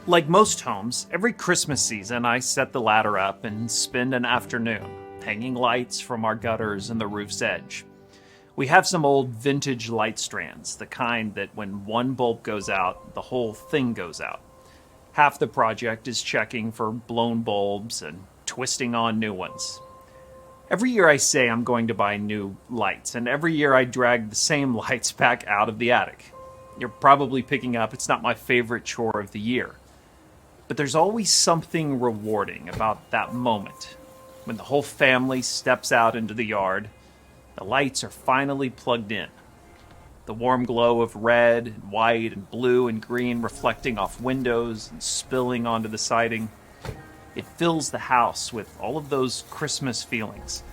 Like most homes, every Christmas season I set the ladder up and spend an afternoon hanging lights from our gutters and the roof's edge. We have some old vintage light strands, the kind that when one bulb goes out, the whole thing goes out. Half the project is checking for blown bulbs and twisting on new ones. Every year I say I'm going to buy new lights, and every year I drag the same lights back out of the attic. You're probably picking up it's not my favorite chore of the year. But there's always something rewarding about that moment when the whole family steps out into the yard, the lights are finally plugged in. The warm glow of red and white and blue and green reflecting off windows and spilling onto the siding. It fills the house with all of those Christmas feelings,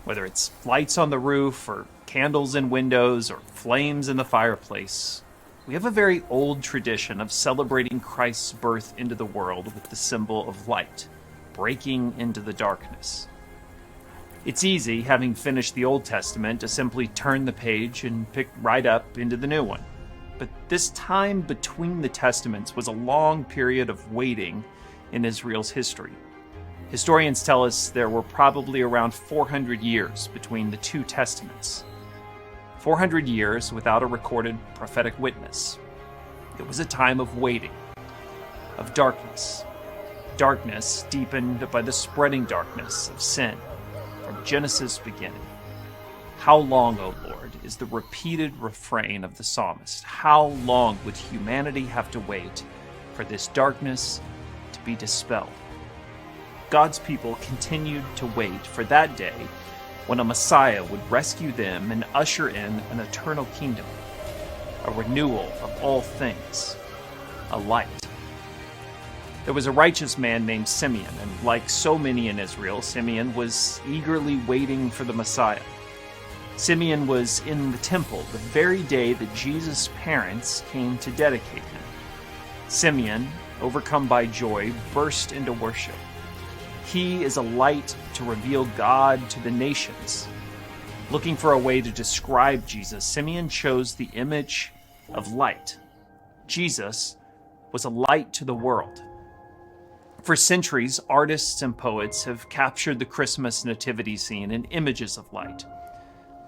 whether it's lights on the roof or candles in windows or flames in the fireplace. We have a very old tradition of celebrating Christ's birth into the world with the symbol of light, breaking into the darkness. It's easy, having finished the Old Testament, to simply turn the page and pick right up into the new one. But this time between the Testaments was a long period of waiting in Israel's history. Historians tell us there were probably around 400 years between the two Testaments. 400 years without a recorded prophetic witness. It was a time of waiting, of darkness. Darkness deepened by the spreading darkness of sin from Genesis' beginning. How long, O Lord, is the repeated refrain of the psalmist? How long would humanity have to wait for this darkness to be dispelled? God's people continued to wait for that day when a Messiah would rescue them and usher in an eternal kingdom, a renewal of all things, a light. There was a righteous man named Simeon, and like so many in Israel, Simeon was eagerly waiting for the Messiah. Simeon was in the temple the very day that Jesus' parents came to dedicate him. Simeon, overcome by joy, burst into worship. He is a light to reveal God to the nations. Looking for a way to describe Jesus, Simeon chose the image of light. Jesus was a light to the world. For centuries, artists and poets have captured the Christmas nativity scene in images of light.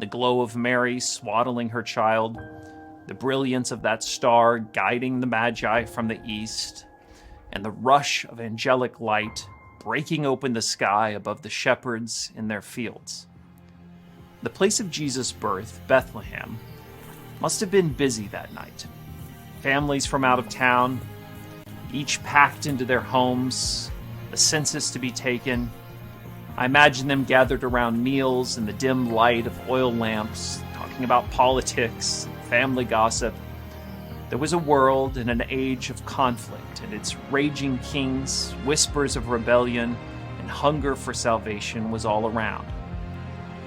The glow of Mary swaddling her child, the brilliance of that star guiding the Magi from the east, and the rush of angelic light breaking open the sky above the shepherds in their fields. The place of Jesus' birth, Bethlehem, must have been busy that night. Families from out of town, each packed into their homes, the census to be taken. I imagine them gathered around meals in the dim light of oil lamps, talking about politics, family gossip. There was a world in an age of conflict, and its raging kings, whispers of rebellion, and hunger for salvation was all around.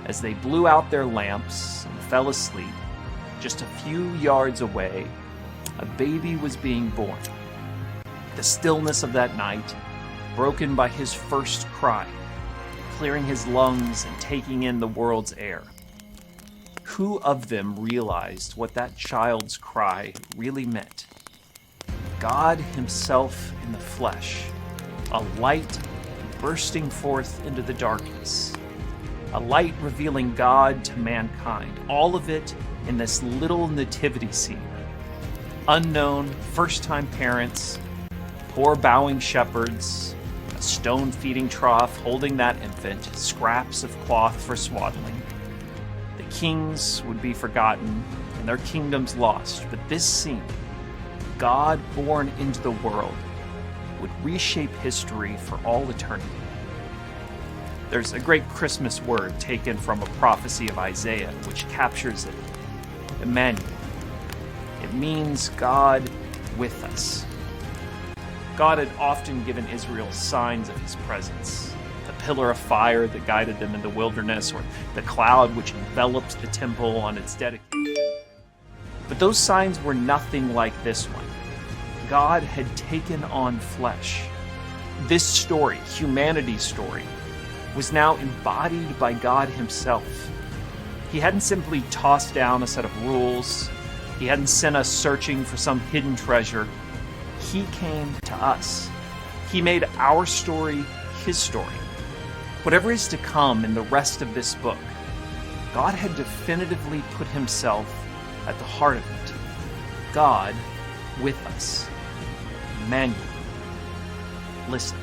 As they blew out their lamps and fell asleep, just a few yards away, a baby was being born. The stillness of that night, broken by his first cry, clearing his lungs and taking in the world's air. Who of them realized what that child's cry really meant? God himself in the flesh, a light bursting forth into the darkness, a light revealing God to mankind, all of it in this little nativity scene. Unknown, first-time parents, poor bowing shepherds, a stone feeding trough holding that infant, scraps of cloth for swaddling. Kings would be forgotten and their kingdoms lost, but this scene, God born into the world, would reshape history for all eternity. There's a great Christmas word taken from a prophecy of Isaiah which captures it. Emmanuel. It means God with us. God had often given Israel signs of his presence. The pillar of fire that guided them in the wilderness, or the cloud which enveloped the temple on its dedication. But those signs were nothing like this one. God had taken on flesh. This story, humanity's story, was now embodied by God himself. He hadn't simply tossed down a set of rules. He hadn't sent us searching for some hidden treasure. He came to us. He made our story his story. Whatever is to come in the rest of this book, God had definitively put himself at the heart of it. God with us. Emmanuel. Listen.